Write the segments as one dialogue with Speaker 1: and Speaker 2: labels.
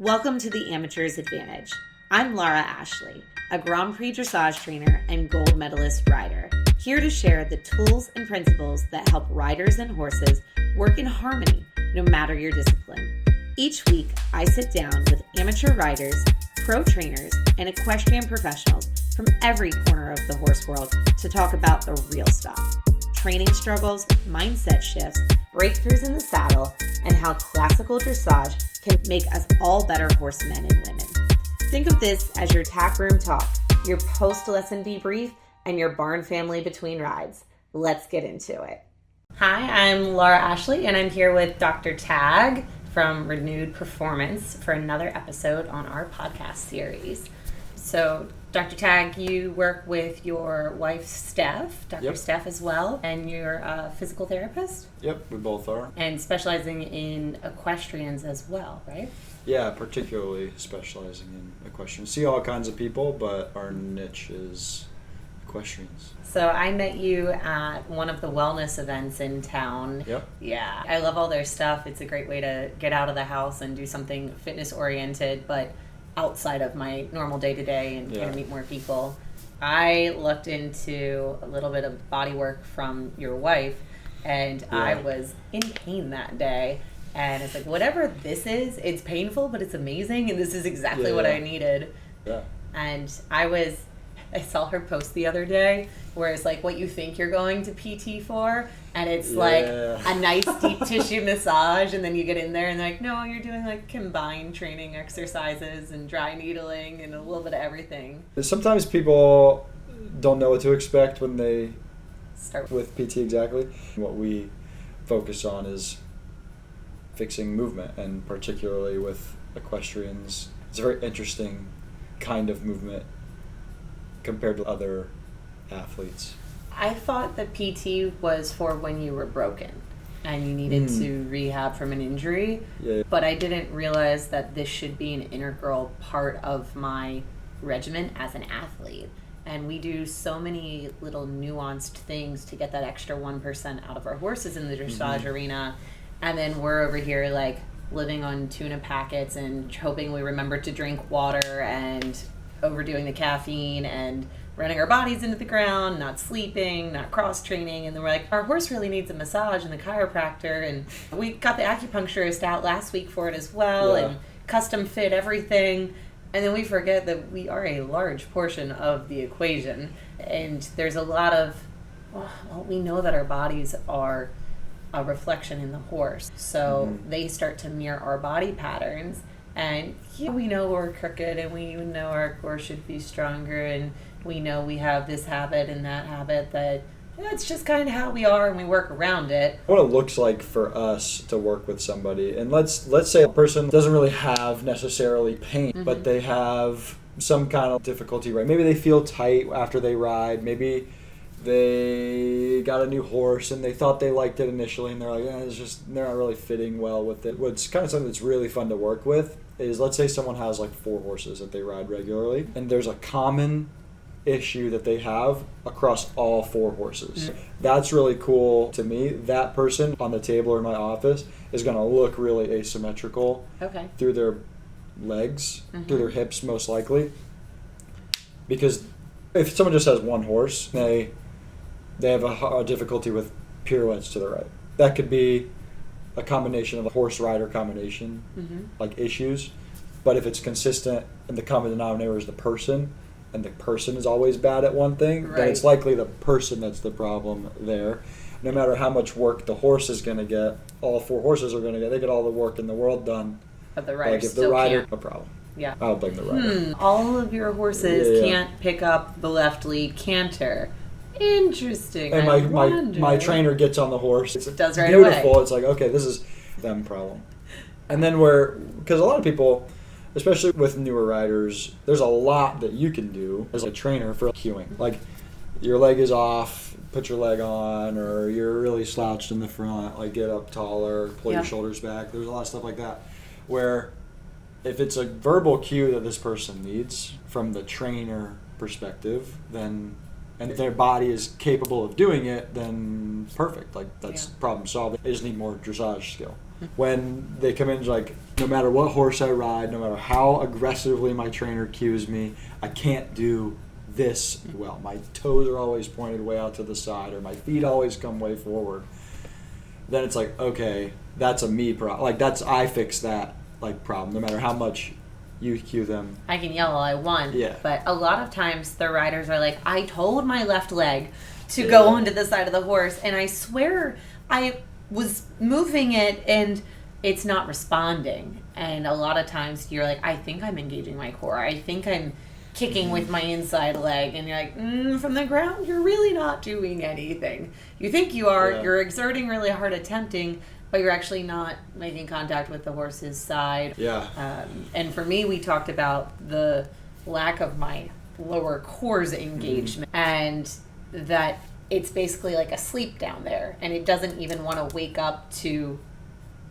Speaker 1: Welcome to the Amateur's Advantage. I'm Laura Ashley, a Grand Prix dressage trainer and gold medalist rider, here to share the tools and principles that help riders and horses work in harmony no matter your discipline. Each week, I sit down with amateur riders, pro trainers, and equestrian professionals from every corner of the horse world to talk about the real stuff. Training struggles, mindset shifts, breakthroughs in the saddle, and how classical dressage can make us all better horsemen and women. Think of this as your tack room talk, your post-lesson debrief, and your barn family between rides. Let's get into it. Hi, I'm Laura Ashley, and I'm here with Dr. Tag from Renewed Performance for another episode on our podcast series. So, Dr. Tag, you work with your wife, Steph, Dr. Steph as well, and you're a physical therapist?
Speaker 2: Yep, we both are.
Speaker 1: And specializing in equestrians as well, right?
Speaker 2: Yeah, particularly specializing in equestrians. See all kinds of people, but our niche is equestrians.
Speaker 1: So I met you at one of the wellness events in town.
Speaker 2: Yep.
Speaker 1: Yeah, I love all their stuff. It's a great way to get out of the house and do something fitness-oriented, but outside of my normal day-to-day and kind of meet more people. I looked into a little bit of body work from your wife, and I was in pain that day. And it's like, whatever this is, it's painful, but it's amazing, and this is exactly what I needed.
Speaker 2: Yeah.
Speaker 1: And I saw her post the other day where it's like what you think you're going to PT for, and it's like a nice deep tissue massage, and then you get in there and they're like, no, you're doing like combined training exercises and dry needling and a little bit of everything.
Speaker 2: Sometimes people don't know what to expect when they start with PT exactly. What we focus on is fixing movement, and particularly with equestrians, it's a very interesting kind of movement compared to other athletes.
Speaker 1: I thought that PT was for when you were broken and you needed to rehab from an injury, but I didn't realize that this should be an integral part of my regimen as an athlete. And we do so many little nuanced things to get that extra 1% out of our horses in the dressage arena, and then we're over here like living on tuna packets and hoping we remember to drink water and overdoing the caffeine and running our bodies into the ground, not sleeping, not cross-training, and then we're like, our horse really needs a massage and the chiropractor, and we got the acupuncturist out last week for it as well, and custom fit everything, and then we forget that we are a large portion of the equation, and there's a lot of, we know that our bodies are a reflection in the horse, so they start to mirror our body patterns. And we know we're crooked, and we know our core should be stronger, and we know we have this habit and that habit, that it's just kind of how we are, and we work around it.
Speaker 2: What it looks like for us to work with somebody, and let's say a person doesn't really have necessarily pain, but they have some kind of difficulty, right? Maybe they feel tight after they ride, maybe they got a new horse and they thought they liked it initially, and they're like, they're not really fitting well with it. What's kind of something that's really fun to work with is, let's say someone has like 4 horses that they ride regularly, and there's a common issue that they have across all 4 horses. That's really cool to me. That person on the table or in my office is going to look really asymmetrical through their legs, through their hips most likely. Because if someone just has 1 horse, they have a difficulty with pirouettes to the right. That could be a combination of a horse-rider combination, like issues. But if it's consistent and the common denominator is the person, and the person is always bad at one thing, then it's likely the person that's the problem there. No matter how much work the horse is going to get, all 4 horses are going to get all the work in the world done.
Speaker 1: But the rider
Speaker 2: if the rider, no problem.
Speaker 1: Yeah.
Speaker 2: I'll blame the rider.
Speaker 1: All of your horses can't pick up the left lead canter. Interesting.
Speaker 2: And my trainer gets on the horse. It's
Speaker 1: does right
Speaker 2: beautiful.
Speaker 1: away.
Speaker 2: It's like, okay, this is them problem. And then because a lot of people, especially with newer riders, there's a lot that you can do as a trainer for cueing. Like, your leg is off, put your leg on, or you're really slouched in the front, like get up taller, pull your shoulders back. There's a lot of stuff like that where if it's a verbal cue that this person needs from the trainer perspective, then and if their body is capable of doing it, then perfect. Like, that's problem solved. They just need more dressage skill. when they come in, like, no matter what horse I ride, no matter how aggressively my trainer cues me, I can't do this well. My toes are always pointed way out to the side, or my feet always come way forward. Then it's like, okay, that's a me problem. Like, I fix that, like, problem, no matter how much you cue them.
Speaker 1: I can yell all I want,
Speaker 2: yeah.
Speaker 1: But a lot of times the riders are like, I told my left leg to go onto the side of the horse, and I swear I was moving it and it's not responding. And a lot of times you're like, I think I'm engaging my core. I think I'm kicking with my inside leg. And you're like, from the ground, you're really not doing anything. You think you are. Yeah. You're exerting really hard, attempting, but you're actually not making contact with the horse's side.
Speaker 2: Yeah.
Speaker 1: And for me, we talked about the lack of my lower core's engagement, and that it's basically like asleep down there, and it doesn't even want to wake up to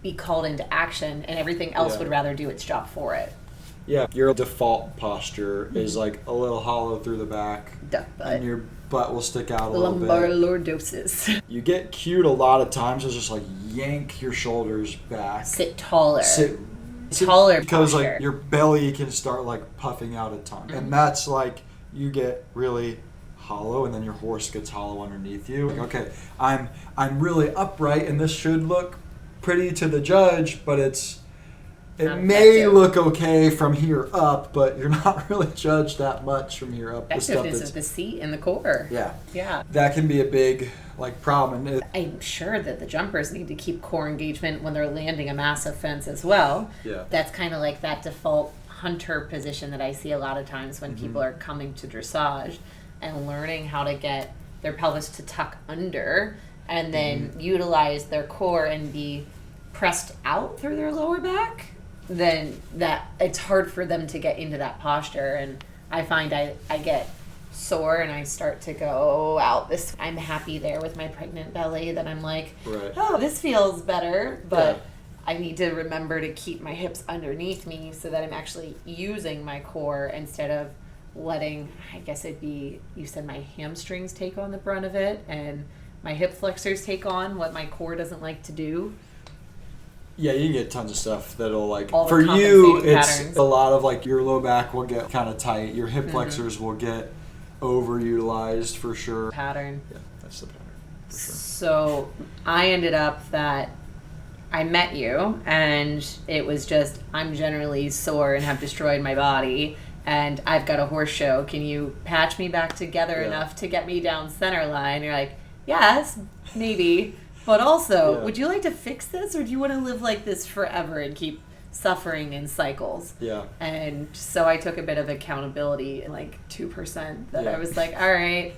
Speaker 1: be called into action, and everything else would rather do its job for it.
Speaker 2: Yeah, your default posture is like a little hollow through the back,
Speaker 1: duck butt,
Speaker 2: and your butt will stick out a little bit.
Speaker 1: Lumbar lordosis.
Speaker 2: You get cued a lot of times as just like yank your shoulders back.
Speaker 1: Sit taller.
Speaker 2: Sit
Speaker 1: taller
Speaker 2: because
Speaker 1: posture.
Speaker 2: Like your belly can start like puffing out a ton, and that's like you get really hollow, and then your horse gets hollow underneath you. Like, okay, I'm really upright, and this should look pretty to the judge, but it may look okay from here up, but you're not really judged that much from here up.
Speaker 1: Effectiveness of the seat and the core.
Speaker 2: Yeah. That can be a big like problem.
Speaker 1: I'm sure that the jumpers need to keep core engagement when they're landing a massive fence as well.
Speaker 2: Yeah.
Speaker 1: That's kind of like that default hunter position that I see a lot of times when people are coming to dressage and learning how to get their pelvis to tuck under and then utilize their core and be pressed out through their lower back. Then that it's hard for them to get into that posture, and I find I get sore and I start to go out this. I'm happy there with my pregnant belly that I'm like, oh, this feels better, but I need to remember to keep my hips underneath me so that I'm actually using my core instead of letting, I guess it'd be, you said my hamstrings take on the brunt of it and my hip flexors take on what my core doesn't like to do.
Speaker 2: Yeah, you can get tons of stuff that'll like,
Speaker 1: all
Speaker 2: for you, it's
Speaker 1: patterns.
Speaker 2: A lot of like your low back will get kind of tight. Your hip flexors will get overutilized for sure.
Speaker 1: Pattern.
Speaker 2: Yeah, that's the pattern for sure.
Speaker 1: So I ended up that I met you and it was just, I'm generally sore and have destroyed my body and I've got a horse show. Can you patch me back together enough to get me down center line? You're like, yes, maybe. But also, would you like to fix this, or do you want to live like this forever and keep suffering in cycles?
Speaker 2: Yeah.
Speaker 1: And so I took a bit of accountability, like 2%, that I was like, all right,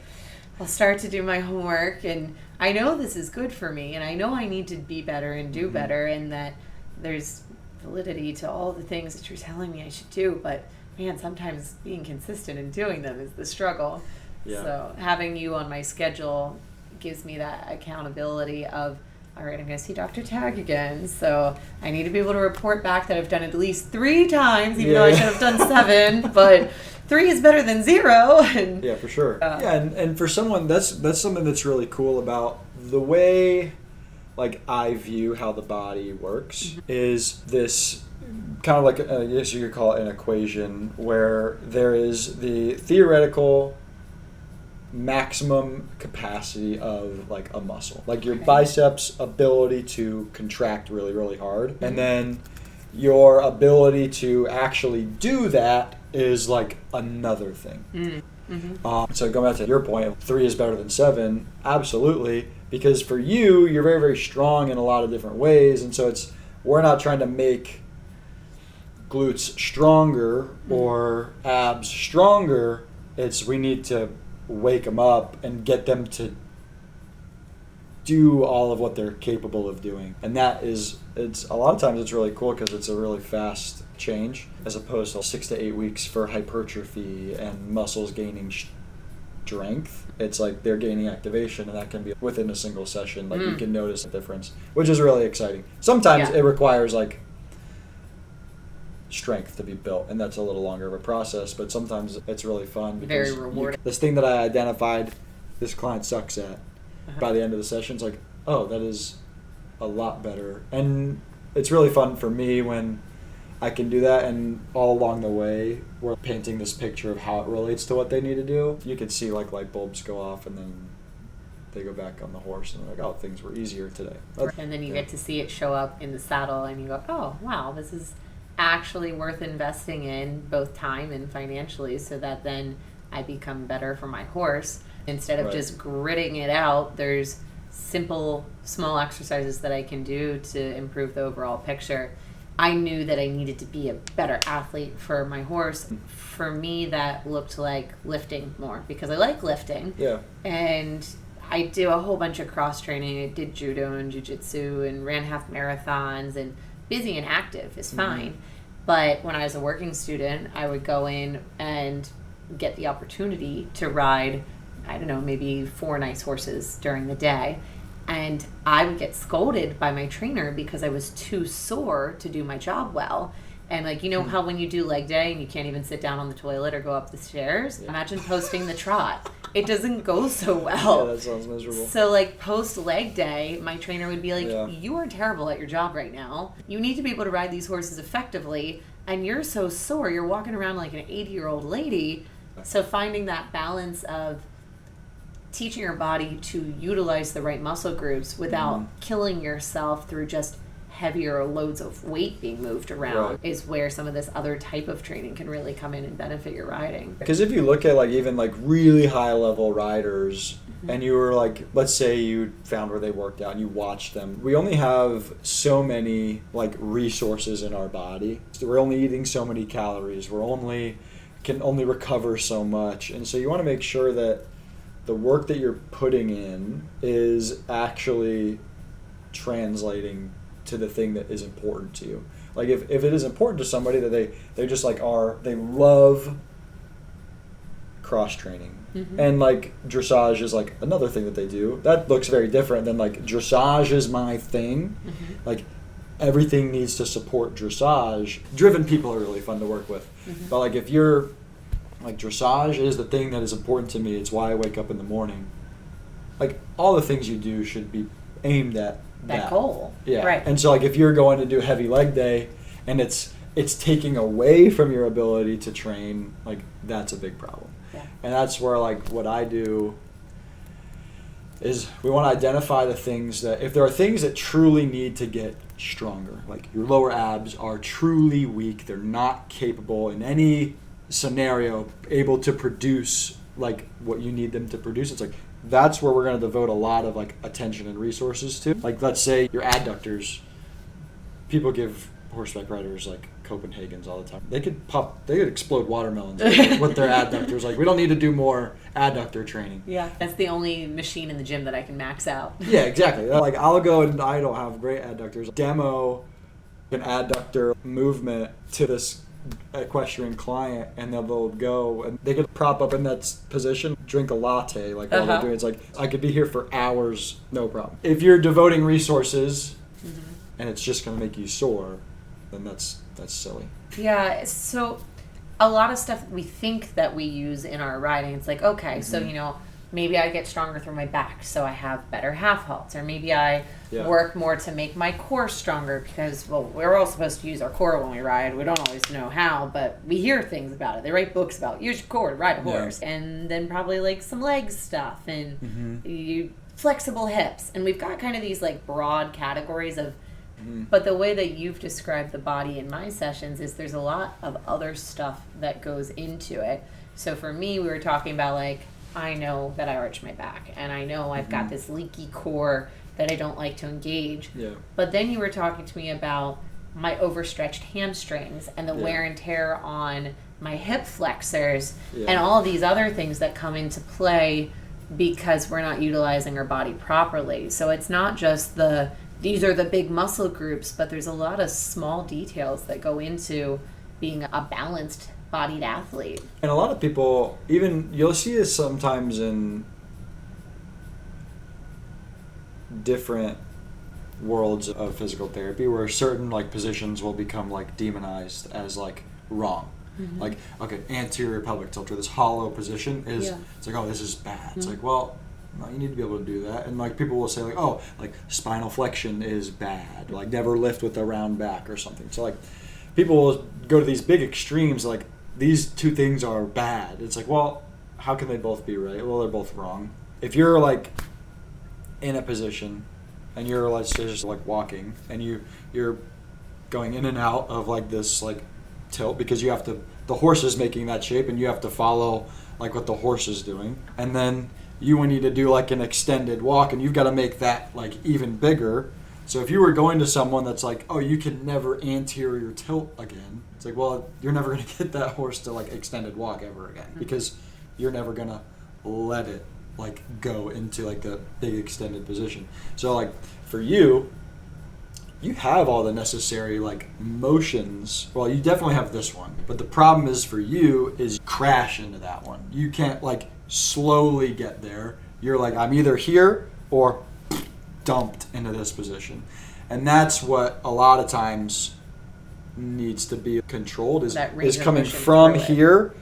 Speaker 1: I'll start to do my homework, and I know this is good for me, and I know I need to be better and do better, and that there's validity to all the things that you're telling me I should do, but man, sometimes being consistent in doing them is the struggle. Yeah. So having you on my schedule gives me that accountability of, all right, I'm going to see Dr. Tag again, so I need to be able to report back that I've done it at least 3 times, even though I should have done 7, but 3 is better than 0. And,
Speaker 2: yeah, for sure. And for someone, that's something that's really cool about the way, like, I view how the body works, is this kind of like, I guess you could call it an equation, where there is the theoretical maximum capacity of like a muscle, like your biceps ability to contract really, really hard, and then your ability to actually do that is like another thing. So going back to your point, 3 is better than 7, absolutely, because for you, you're very, very strong in a lot of different ways, and so we're not trying to make glutes stronger or abs stronger. We need to wake them up and get them to do all of what they're capable of doing, and it's a lot of times it's really cool because it's a really fast change as opposed to 6 to 8 weeks for hypertrophy and muscles gaining strength. It's like they're gaining activation, and that can be within a single session. Like you can notice the difference, which is really exciting. Sometimes it requires like strength to be built, and that's a little longer of a process, but sometimes it's really fun because
Speaker 1: very rewarding.
Speaker 2: This thing that I identified this client sucks at by the end of the session, it's like, oh, that is a lot better. And it's really fun for me when I can do that, and all along the way we're painting this picture of how it relates to what they need to do. You could see like light bulbs go off, and then they go back on the horse, and they're like, oh, things were easier today.
Speaker 1: And then you get to see it show up in the saddle, and you go, oh, wow, this is actually worth investing in, both time and financially, so that then I become better for my horse. Instead of just gritting it out, there's simple, small exercises that I can do to improve the overall picture. I knew that I needed to be a better athlete for my horse. For me, that looked like lifting more, because I like lifting.
Speaker 2: Yeah.
Speaker 1: And I do a whole bunch of cross training. I did judo and jiu-jitsu and ran half marathons, and busy and active is fine. But when I was a working student, I would go in and get the opportunity to ride, I don't know, maybe 4 nice horses during the day. And I would get scolded by my trainer because I was too sore to do my job well. And like, you know how when you do leg day and you can't even sit down on the toilet or go up the stairs? Yeah. Imagine posting the trot. It doesn't go so well.
Speaker 2: Yeah, that sounds miserable.
Speaker 1: So like post leg day, my trainer would be like, you are terrible at your job right now. You need to be able to ride these horses effectively. And you're so sore. You're walking around like an 80-year-old lady. So finding that balance of teaching your body to utilize the right muscle groups without killing yourself through just heavier loads of weight being moved around is where some of this other type of training can really come in and benefit your riding.
Speaker 2: Because if you look at like even like really high level riders, and you were like, let's say you found where they worked out and you watched them, we only have so many like resources in our body. We're only eating so many calories. Can only recover so much. And so you want to make sure that the work that you're putting in is actually translating to the thing that is important to you. Like if it is important to somebody that they just like they love cross training. And like dressage is like another thing that they do. That looks very different than like dressage is my thing. Like everything needs to support dressage. Driven people are really fun to work with. But like if you're like dressage is the thing that is important to me, it's why I wake up in the morning. Like all the things you do should be aimed at that
Speaker 1: goal.
Speaker 2: Yeah.
Speaker 1: Right.
Speaker 2: And so like if you're going to do heavy leg day and it's taking away from your ability to train, like that's a big problem. Yeah. And that's where like what I do is we want to identify the things that, if there are things that truly need to get stronger, like your lower abs are truly weak, they're not capable in any scenario able to produce like what you need them to produce, it's like that's where we're going to devote a lot of like attention and resources to. Like let's say your adductors, people give horseback riders like Copenhagen's all the time. They could explode watermelons with their adductors. Like we don't need to do more adductor training.
Speaker 1: Yeah, that's the only machine in the gym that I can max out.
Speaker 2: Yeah, exactly. Like I'll go and I don't have great adductors. Demo an adductor movement to this equestrian client, and they'll go and they could prop up in that position, drink a latte like while they're doing it. It's like I could be here for hours, no problem. If you're devoting resources and it's just going to make you sore, then that's silly. Yeah,
Speaker 1: so a lot of stuff we think that we use in our riding, it's like, okay, so you know, maybe I get stronger through my back, so I have better half halts, or maybe I work more to make my core stronger because, well, we're all supposed to use our core when we ride. We don't always know how, but we hear things about it. They write books about use your core to ride a horse, and then probably like some leg stuff and you flexible hips, and we've got kind of these like broad categories of. But the way that you've described the body in my sessions is there's a lot of other stuff that goes into it. So for me, we were talking about like, I know that I arch my back, and I know I've got this leaky core that I don't like to engage. Yeah. But then you were talking to me about my overstretched hamstrings and the wear and tear on my hip flexors and all of these other things that come into play because we're not utilizing our body properly. So it's not just these are the big muscle groups, but there's a lot of small details that go into being a balanced bodied athlete.
Speaker 2: And a lot of people, even you'll see this sometimes in different worlds of physical therapy where certain like positions will become like demonized as like wrong. Like, okay, anterior pelvic tilt, or this hollow position is, it's like, oh, this is bad. It's like, well, No, you need to be able to do that. And like people will say like, oh, like spinal flexion is bad. Like never lift with a round back or something. So like people will go to these big extremes like these two things are bad. It's like, well, how can they both be right? Well, they're both wrong. If you're like in a position and you're like just like walking and you're going in and out of like this like tilt because you have to, the horse is making that shape and you have to follow like what the horse is doing, and then you will need to do like an extended walk and you've got to make that like even bigger. So if you were going to someone that's like, oh, you can never anterior tilt again, it's like, well, you're never going to get that horse to like extended walk ever again because you're never going to let it like go into like a big extended position. So like for you have all the necessary like motions. Well, you definitely have this one, but the problem is for you is crash into that one. You can't like slowly get there. You're like, I'm either here or dumped into this position. And that's what a lot of times needs to be controlled is coming from here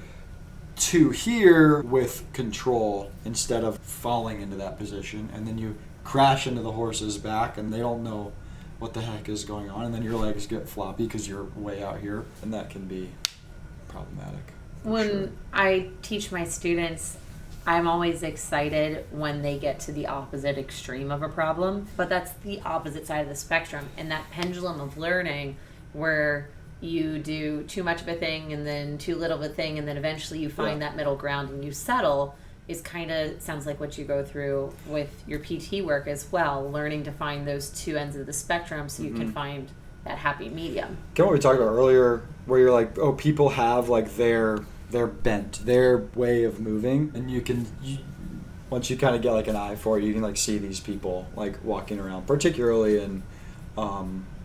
Speaker 2: to here with control instead of falling into that position. And then you crash into the horse's back and they don't know what the heck is going on, and then your legs get floppy because you're way out here, and that can be problematic.
Speaker 1: When I teach my students, I'm always excited when they get to the opposite extreme of a problem, but that's the opposite side of the spectrum, and that pendulum of learning where you do too much of a thing and then too little of a thing, and then eventually you find that middle ground and you settle, is kind of sounds like what you go through with your PT work as well, learning to find those two ends of the spectrum so you can find that happy medium.
Speaker 2: Kind of what we talked about earlier, where you're like, oh, people have like their bent, their way of moving, and once you kind of get like an eye for it, you can like see these people like walking around, particularly in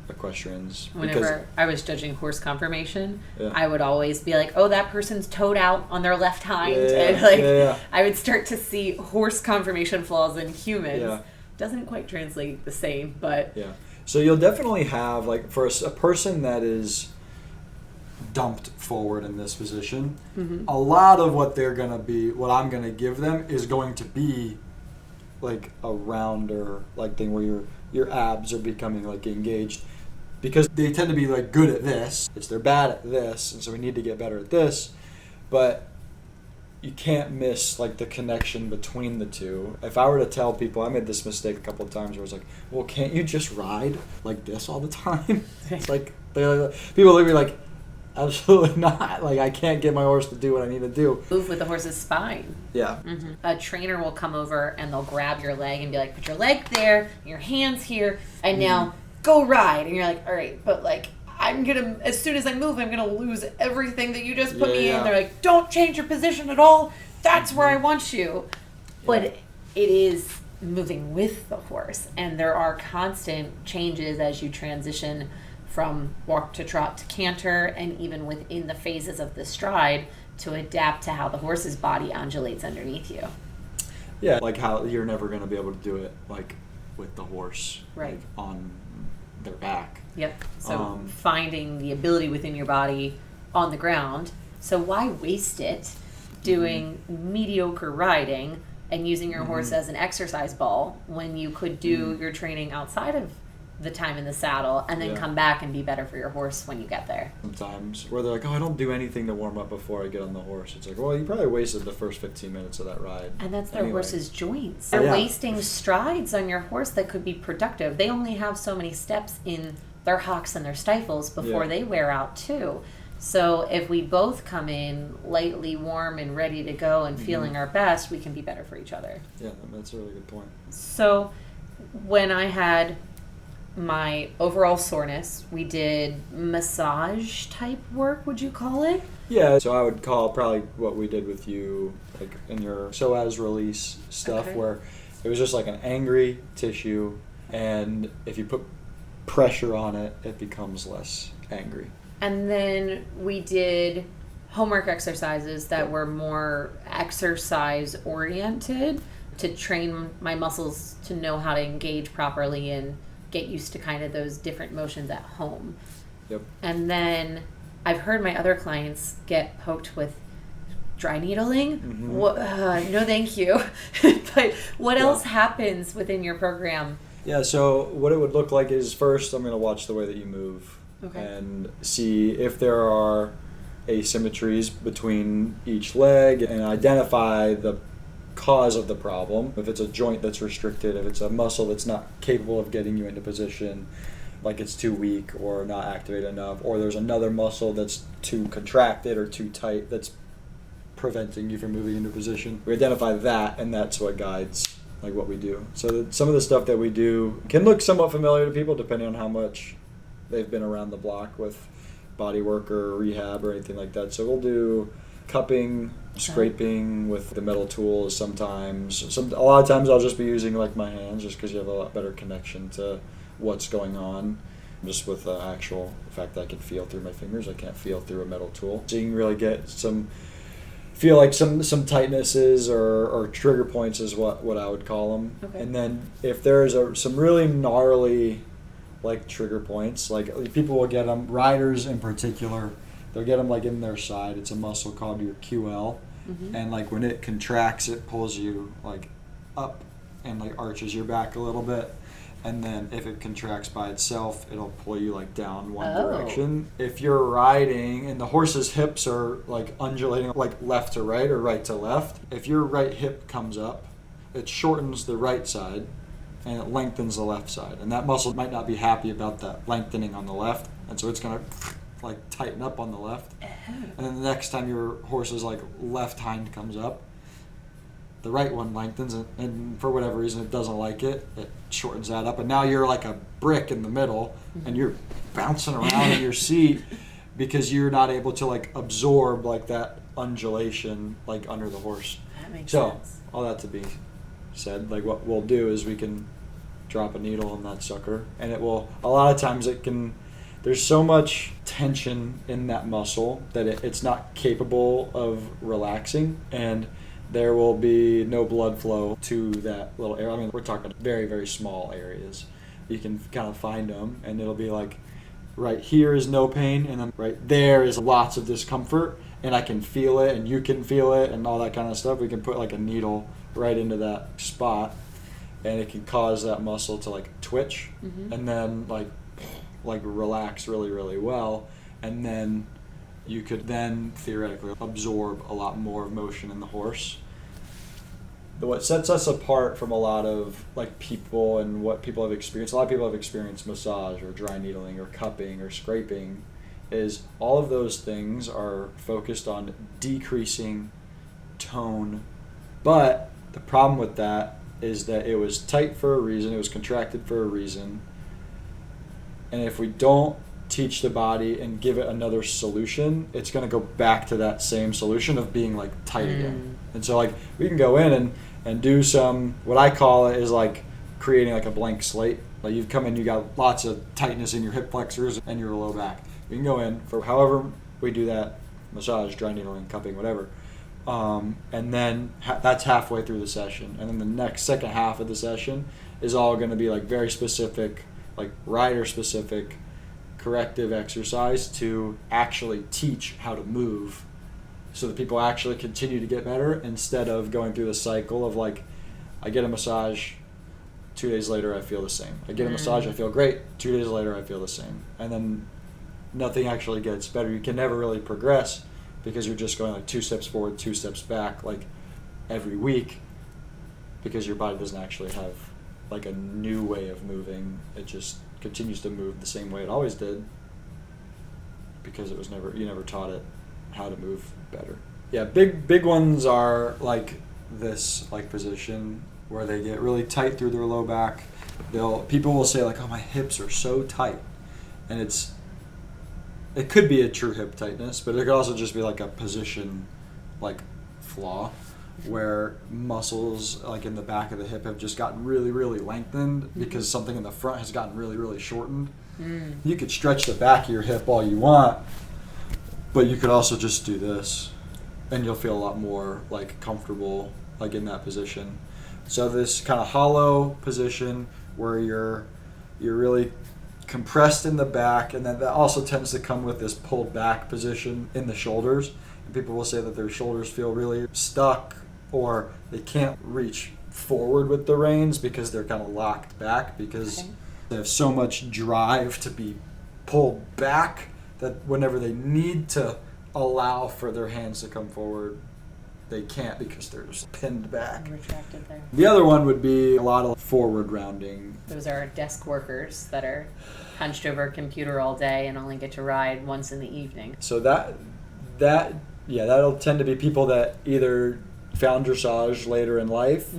Speaker 2: equestrians.
Speaker 1: Whenever I was judging horse conformation, I would always be like, oh, that person's toed out on their left hind. And I would start to see horse conformation flaws in humans. Doesn't quite translate the same, but...
Speaker 2: Yeah. So you'll definitely have, like, for a person that is dumped forward in this position, a lot of what they're going to be, what I'm going to give them is going to be like a rounder like thing where your abs are becoming like engaged. Because they tend to be like good at this, they're bad at this, and so we need to get better at this. But you can't miss like the connection between the two. If I were to tell people, I made this mistake a couple of times where I was like, well, can't you just ride like this all the time? It's like people look at me like, absolutely not. Like I can't get my horse to do what I need to do.
Speaker 1: Move with the horse's spine.
Speaker 2: Yeah.
Speaker 1: A trainer will come over and they'll grab your leg and be like, put your leg there, your hands here, and now go ride. And you're like, all right, but like I'm gonna, as soon as I move, I'm gonna lose everything that you just put me in. They're like, don't change your position at all. That's where I want you. But it is moving with the horse, and there are constant changes as you transition from walk to trot to canter, and even within the phases of the stride to adapt to how the horse's body undulates underneath you.
Speaker 2: Yeah, like how you're never going to be able to do it like with the horse like, on their back.
Speaker 1: Yep. So finding the ability within your body on the ground. So why waste it doing mediocre riding and using your horse as an exercise ball when you could do your training outside of the time in the saddle and then come back and be better for your horse when you get there.
Speaker 2: Sometimes where they're like, oh, I don't do anything to warm up before I get on the horse. It's like, well, you probably wasted the first 15 minutes of that ride.
Speaker 1: And that's their horse's joints. They're wasting strides on your horse that could be productive. They only have so many steps in their hocks and their stifles before they wear out too. So if we both come in lightly warm and ready to go and feeling our best, we can be better for each other.
Speaker 2: Yeah, that's a really good point.
Speaker 1: So when I had my overall soreness, we did massage type work, would you call it?
Speaker 2: Yeah, so I would call probably what we did with you, like in your psoas release stuff, where it was just like an angry tissue, and if you put pressure on it, it becomes less angry.
Speaker 1: And then we did homework exercises that were more exercise oriented to train my muscles to know how to engage properly and get used to kind of those different motions at home.
Speaker 2: Yep.
Speaker 1: And then I've heard my other clients get poked with dry needling?
Speaker 2: Mm-hmm.
Speaker 1: No, thank you. But what else happens within your program?
Speaker 2: Yeah, so what it would look like is first I'm going to watch the way that you move and see if there are asymmetries between each leg and identify the cause of the problem. If it's a joint that's restricted, if it's a muscle that's not capable of getting you into position, like it's too weak or not activated enough, or there's another muscle that's too contracted or too tight that's preventing you from moving into position. We identify that, and that's what guides like what we do. So some of the stuff that we do can look somewhat familiar to people depending on how much they've been around the block with body work or rehab or anything like that. So we'll do cupping, scraping with the metal tools sometimes. A lot of times I'll just be using like my hands just because you have a lot better connection to what's going on. Just with the actual fact that I can feel through my fingers, I can't feel through a metal tool. So you can really get some tightnesses or trigger points is what I would call them. Okay. And then if there's some really gnarly like trigger points, like people will get them, riders in particular, they'll get them like in their side. It's a muscle called your QL. And like when it contracts, it pulls you like up and like arches your back a little bit. And then if it contracts by itself, it'll pull you like down one direction. If you're riding and the horse's hips are like undulating like left to right or right to left, if your right hip comes up, it shortens the right side and it lengthens the left side. And that muscle might not be happy about that lengthening on the left. And so it's going to like tighten up on the left. And then the next time your horse's like left hind comes up, the right one lengthens, and for whatever reason it doesn't like it shortens that up, and now you're like a brick in the middle and you're bouncing around in your seat because you're not able to like absorb like that undulation like under the horse.
Speaker 1: That makes sense.
Speaker 2: All that to be said, like what we'll do is we can drop a needle in that sucker, and it will, a lot of times there's so much tension in that muscle that it's not capable of relaxing, and there will be no blood flow to that little area. I mean, we're talking very, very small areas. You can kind of find them, and it'll be like, right here is no pain, and then right there is lots of discomfort, and I can feel it, and you can feel it, and all that kind of stuff. We can put like a needle right into that spot, and it can cause that muscle to like twitch, and then like relax really, really well, and then you could then theoretically absorb a lot more motion in the horse. What sets us apart from a lot of like people and what people have experienced, a lot of people have experienced massage or dry needling or cupping or scraping, is all of those things are focused on decreasing tone. But the problem with that is that it was tight for a reason, it was contracted for a reason. And if we don't teach the body and give it another solution, it's going to go back to that same solution of being like tight again. And so like we can go in and do some, what I call it is like creating like a blank slate. Like you've come in, you got lots of tightness in your hip flexors and your low back. We can go in for however we do that, massage, dry needling, cupping, whatever. And then that's halfway through the session. And then the second half of the session is all going to be like very specific, like rider specific, corrective exercise to actually teach how to move so that people actually continue to get better instead of going through the cycle of like, I get a massage, 2 days later I feel the same. I get a massage, I feel great, 2 days later I feel the same. And then nothing actually gets better. You can never really progress because you're just going like 2 steps forward, 2 steps back like every week because your body doesn't actually have like a new way of moving. It just continues to move the same way it always did because it was you never taught it how to move better. Yeah, big ones are like this like position where they get really tight through their low back. People will say like, oh, my hips are so tight, and it could be a true hip tightness, but it could also just be like a position like flaw where muscles like in the back of the hip have just gotten really, really lengthened because something in the front has gotten really, really shortened. You could stretch the back of your hip all you want, but you could also just do this and you'll feel a lot more like comfortable like in that position. So this kind of hollow position where you're really compressed in the back, and then that also tends to come with this pulled back position in the shoulders. And people will say that their shoulders feel really stuck, or they can't reach forward with the reins because they're kind of locked back because they have so much drive to be pulled back that whenever they need to allow for their hands to come forward, they can't because they're just pinned back.
Speaker 1: Retracted there.
Speaker 2: The other one would be a lot of forward rounding.
Speaker 1: Those are desk workers that are hunched over a computer all day and only get to ride once in the evening.
Speaker 2: So that'll tend to be people that either found dressage later in life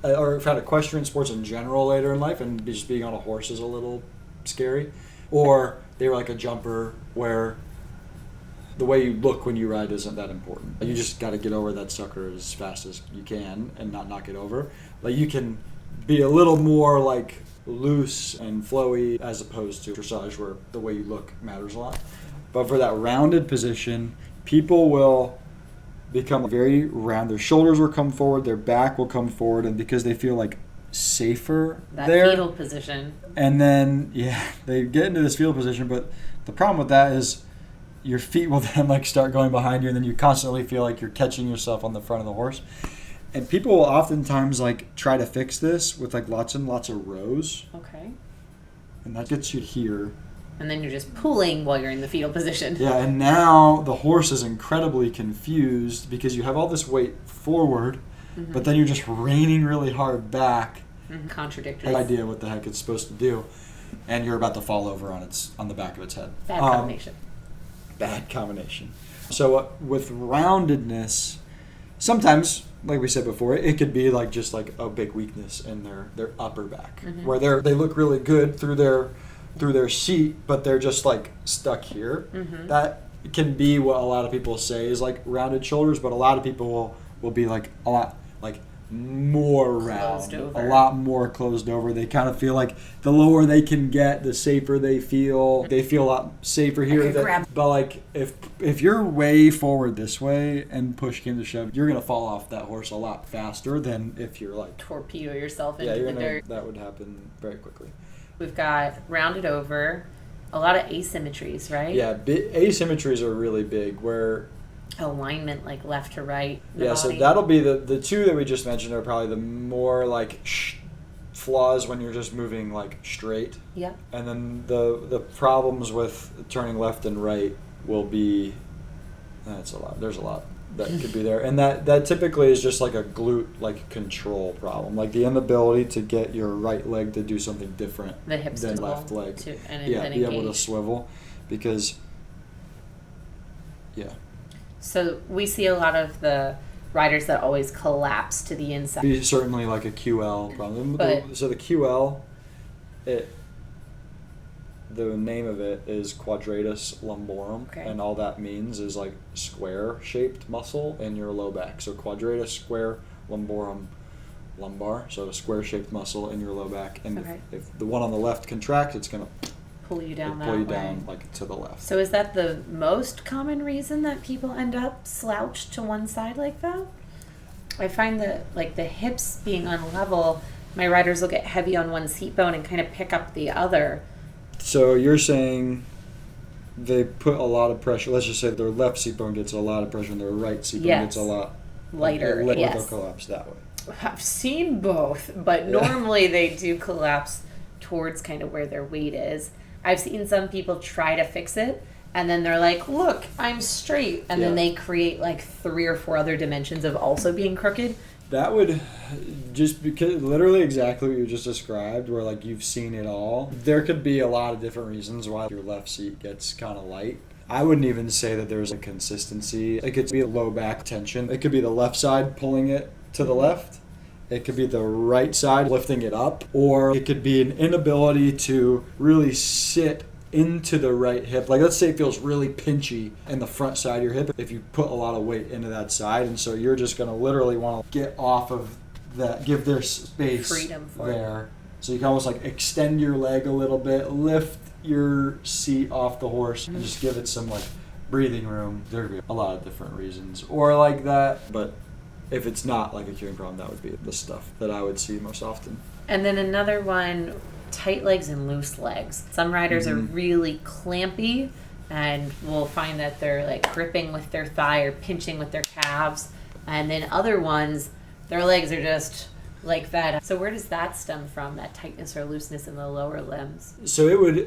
Speaker 2: or found equestrian sports in general later in life, and just being on a horse is a little scary. Or they were like a jumper where the way you look when you ride isn't that important. You just got to get over that sucker as fast as you can and not knock it over. Like you can be a little more like loose and flowy as opposed to dressage where the way you look matters a lot. But for that rounded position, people will become very round. Their shoulders will come forward, their back will come forward, and because they feel like safer
Speaker 1: that
Speaker 2: there.
Speaker 1: fetal position.
Speaker 2: And then, they get into this fetal position, but the problem with that is your feet will then like start going behind you, and then you constantly feel like you're catching yourself on the front of the horse. And people will oftentimes like try to fix this with like lots and lots of rows.
Speaker 1: Okay.
Speaker 2: And that gets you here.
Speaker 1: And then you're just pulling while you're in the fetal position.
Speaker 2: Yeah, and now the horse is incredibly confused because you have all this weight forward, but then you're just reining really hard back.
Speaker 1: Contradictory.
Speaker 2: No idea what the heck it's supposed to do. And you're about to fall over on the back of its head.
Speaker 1: Bad combination.
Speaker 2: Bad combination. So with roundedness, sometimes, like we said before, it could be like just like a big weakness in their upper back, where they look really good through their seat, but they're just like stuck here. That can be what a lot of people say is like rounded shoulders, but a lot of people will be like a lot like more round, a lot more closed over. They kind of feel like the lower they can get, the safer they feel. They feel a lot safer here. But like if you're way forward this way and push came to shove, you're gonna fall off that horse a lot faster than if you're like
Speaker 1: torpedo yourself into the dirt.
Speaker 2: That would happen very quickly.
Speaker 1: We've got rounded over, a lot of asymmetries, right?
Speaker 2: Yeah, asymmetries are really big where
Speaker 1: alignment like left to right.
Speaker 2: So that'll be the two that we just mentioned are probably the more like flaws when you're just moving like straight.
Speaker 1: Yeah. And
Speaker 2: then the problems with turning left and right will be that's a lot. There's a lot that could be there, and that typically is just like a glute like control problem, like the inability to get your right leg to do something different than left leg. Be able to swivel because
Speaker 1: So we see a lot of the riders that always collapse to the inside.
Speaker 2: Be certainly like a QL problem. So the QL, the name of it is quadratus lumborum, and all that means is like square-shaped muscle in your low back. So quadratus, square, lumborum, lumbar. So a square-shaped muscle in your low back, and if the one on the left contracts, it's gonna
Speaker 1: pull you down
Speaker 2: like to the left.
Speaker 1: So is that the most common reason that people end up slouched to one side like that? I find that like the hips being unlevel, my riders will get heavy on one seat bone and kind of pick up the other.
Speaker 2: So you're saying they put a lot of pressure. Let's just say their left seat bone gets a lot of pressure and their right seat bone gets a lot
Speaker 1: lighter.
Speaker 2: They'll collapse that way.
Speaker 1: I've seen both, but normally they do collapse towards kind of where their weight is. I've seen some people try to fix it, and then they're like, look, I'm straight. And then they create like 3 or 4 other dimensions of also being crooked.
Speaker 2: That would just because literally exactly what you just described, where like you've seen it all. There could be a lot of different reasons why your left seat gets kind of light. I wouldn't even say that there's a consistency. It could be a low back tension. It could be the left side pulling it to the left. It could be the right side lifting it up, or it could be an inability to really sit into the right hip. Like let's say it feels really pinchy in the front side of your hip if you put a lot of weight into that side, and so you're just going to literally want to get off of that, give their space
Speaker 1: freedom for
Speaker 2: there. So you can almost like extend your leg a little bit, lift your seat off the horse, and just give it some like breathing room. There could be a lot of different reasons or like that, but if it's not like a cueing problem, that would be the stuff that I would see most often.
Speaker 1: And then another one tight legs and loose legs. Some riders are really clampy, and we'll find that they're like gripping with their thigh or pinching with their calves. And then other ones, their legs are just like that. So where does that stem from, that tightness or looseness in the lower limbs?
Speaker 2: So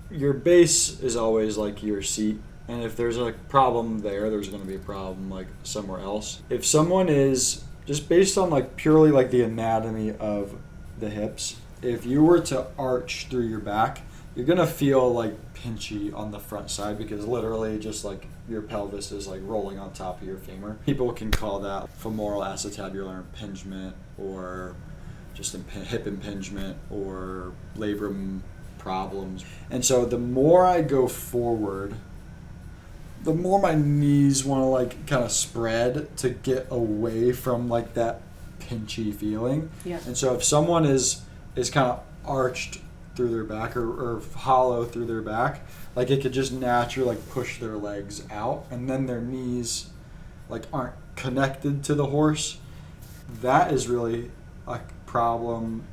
Speaker 2: your base is always like your seat. And if there's a problem there's going to be a problem like somewhere else. If someone is, just based on like purely like the anatomy of the hips, if you were to arch through your back, you're going to feel like pinchy on the front side, because literally just like your pelvis is like rolling on top of your femur. People can call that femoral acetabular impingement, or just hip impingement, or labrum problems. And so the more I go forward, the more my knees want to like kind of spread to get away from like that pinchy feeling.
Speaker 1: Yeah.
Speaker 2: And so if someone is kind of arched through their back, or hollow through their back, like it could just naturally like push their legs out, and then their knees like aren't connected to the horse. That is really a problem.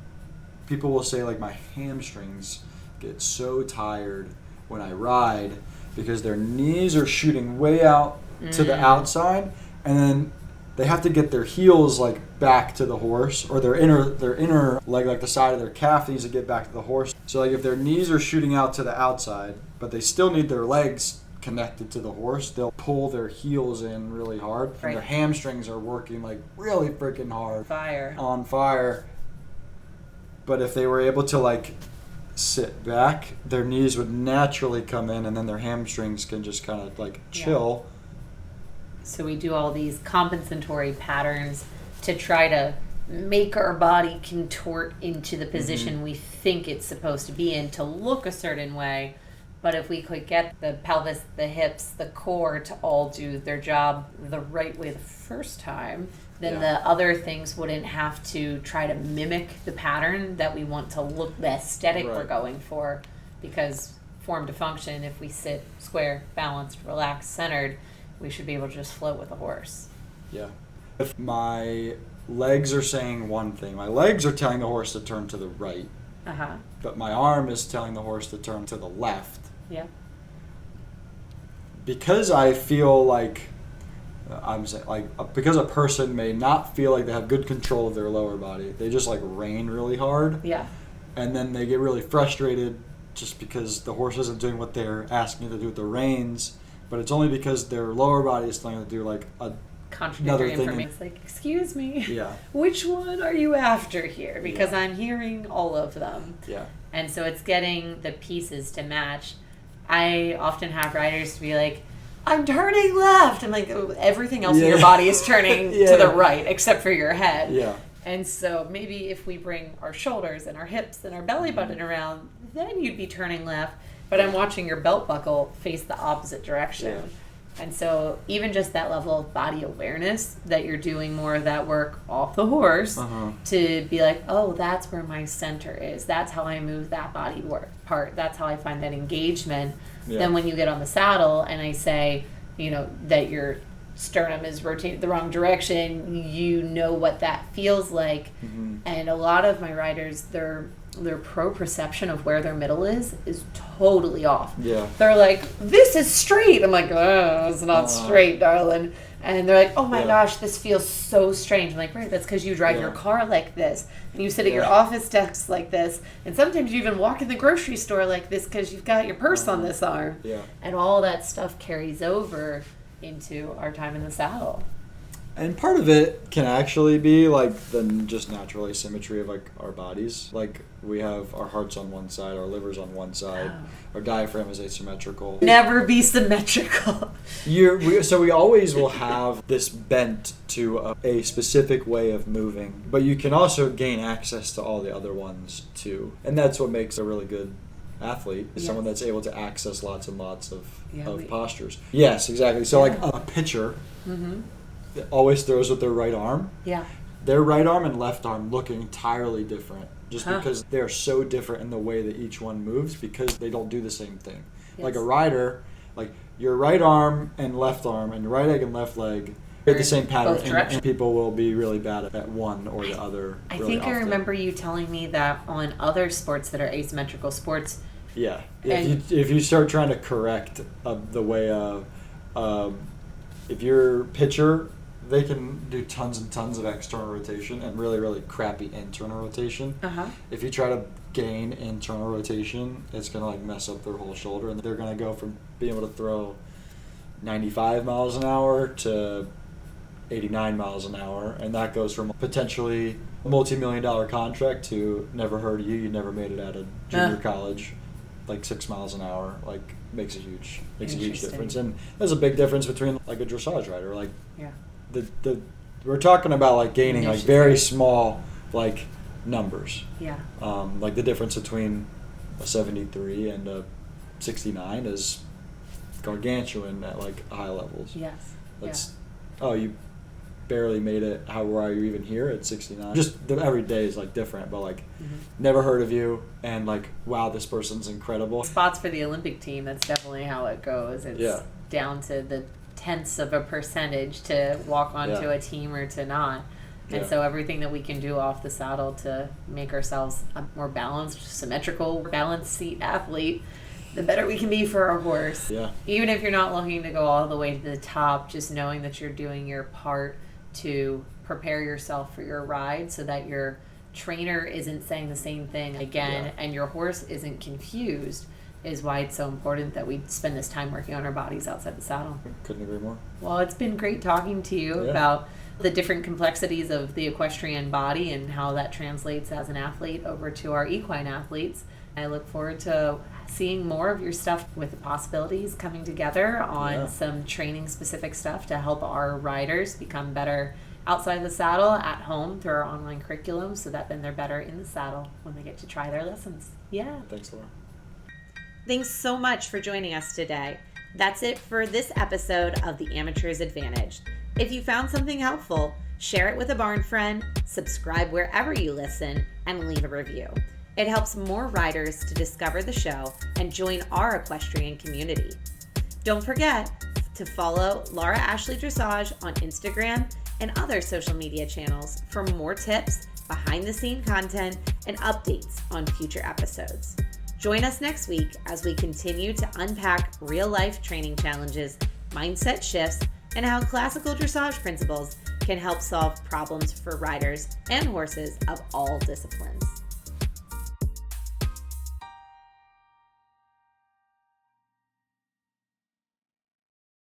Speaker 2: People will say like my hamstrings get so tired when I ride, because their knees are shooting way out to the outside, and then they have to get their heels like back to the horse, or their inner leg, like the side of their calf, needs to get back to the horse. So like if their knees are shooting out to the outside, but they still need their legs connected to the horse, they'll pull their heels in really hard, and their hamstrings are working like really freaking hard, on fire. But if they were able to like sit back, their knees would naturally come in, and then their hamstrings can just kind of like chill.
Speaker 1: So we do all these compensatory patterns to try to make our body contort into the position we think it's supposed to be in to look a certain way. But if we could get the pelvis, the hips, the core to all do their job the right way the first time, then the other things wouldn't have to try to mimic the pattern that we want to look, the aesthetic we're going for. Because form to function, if we sit square, balanced, relaxed, centered, we should be able to just float with a horse.
Speaker 2: Yeah. If my legs are saying one thing, my legs are telling the horse to turn to the right, but my arm is telling the horse to turn to the left.
Speaker 1: Yeah.
Speaker 2: Because I feel like because a person may not feel like they have good control of their lower body, they just like rein really hard.
Speaker 1: Yeah.
Speaker 2: And then they get really frustrated just because the horse isn't doing what they're asking it to do with the reins, but it's only because their lower body is telling them to do like
Speaker 1: contradictory information. It's like, excuse me, which one are you after here? Because I'm hearing all of them.
Speaker 2: Yeah.
Speaker 1: And so it's getting the pieces to match. I often have riders to be like, I'm turning left. I'm like, everything else in your body is turning to the right except for your head.
Speaker 2: Yeah.
Speaker 1: And so maybe if we bring our shoulders and our hips and our belly button around, then you'd be turning left. But I'm watching your belt buckle face the opposite direction. Yeah. And so even just that level of body awareness, that you're doing more of that work off the horse to be like, oh, that's where my center is. That's how I move that body part. That's how I find that engagement. Yeah. Then when you get on the saddle and I say, that your sternum is rotated the wrong direction, you know what that feels like. And a lot of my riders, their proprioception of where their middle is totally off.
Speaker 2: Yeah.
Speaker 1: They're like, this is straight. I'm like, oh, it's not straight, darling. And they're like, oh my gosh, this feels so strange. I'm like, right, that's because you drive your car like this. And you sit at your office desk like this. And sometimes you even walk in the grocery store like this because you've got your purse on this arm.
Speaker 2: Yeah.
Speaker 1: And all that stuff carries over into our time in the saddle.
Speaker 2: And part of it can actually be like the just natural asymmetry of like our bodies. Like we have our hearts on one side, our livers on one side, our diaphragm is asymmetrical.
Speaker 1: Never be symmetrical.
Speaker 2: So we always will have this bent to a specific way of moving, but you can also gain access to all the other ones too. And that's what makes a really good athlete, is someone that's able to access lots and lots of postures. Yes, exactly. So like a pitcher always throws with their right arm.
Speaker 1: Yeah.
Speaker 2: Their right arm and left arm look entirely different, just because they're so different in the way that each one moves, because they don't do the same thing. Yes. Like a rider, like your right arm and your right leg and left leg Create the same pattern,
Speaker 1: both directions.
Speaker 2: and people will be really bad at one or the other.
Speaker 1: I
Speaker 2: really
Speaker 1: think
Speaker 2: often.
Speaker 1: I remember you telling me that on other sports that are asymmetrical sports.
Speaker 2: Yeah. If you start trying to correct the way if your pitcher, they can do tons and tons of external rotation and really, really crappy internal rotation.
Speaker 1: Uh-huh.
Speaker 2: If you try to gain internal rotation, it's going to like mess up their whole shoulder, and they're going to go from being able to throw 95 miles an hour to 89 miles an hour, and that goes from potentially a multi-million-dollar contract to never heard of you, you never made it out of junior college, like 6 miles an hour, like makes a huge difference. And there's a big difference between like a dressage rider, like the we're talking about like gaining like very small like numbers.
Speaker 1: Yeah.
Speaker 2: Like the difference between a 73 and a 69 is gargantuan at like high levels.
Speaker 1: Yes.
Speaker 2: You barely made it. How are you even here at 69? Just every day is like different, but like never heard of you, and like wow, this person's incredible.
Speaker 1: Spots for the Olympic team. That's definitely how it goes. It's down to the tenths of a percentage to walk onto a team or to not. And so everything that we can do off the saddle to make ourselves a more balanced, symmetrical, balanced seat athlete, the better we can be for our horse.
Speaker 2: Yeah.
Speaker 1: Even if you're not looking to go all the way to the top, just knowing that you're doing your part to prepare yourself for your ride so that your trainer isn't saying the same thing again and your horse isn't confused is why it's so important that we spend this time working on our bodies outside the saddle.
Speaker 2: Couldn't agree more.
Speaker 1: Well, it's been great talking to you about the different complexities of the equestrian body and how that translates as an athlete over to our equine athletes. I look forward to seeing more of your stuff with the possibilities coming together on some training specific stuff to help our riders become better outside the saddle at home through our online curriculum so that then they're better in the saddle when they get to try their lessons. Yeah.
Speaker 2: Thanks, Laura.
Speaker 1: Thanks so much for joining us today. That's it for this episode of The Amateur's Advantage. If you found something helpful, share it with a barn friend, subscribe wherever you listen, and leave a review. It helps more riders to discover the show and join our equestrian community. Don't forget to follow Laura Ashley Dressage on Instagram and other social media channels for more tips, behind-the-scene content, and updates on future episodes. Join us next week as we continue to unpack real-life training challenges, mindset shifts, and how classical dressage principles can help solve problems for riders and horses of all disciplines.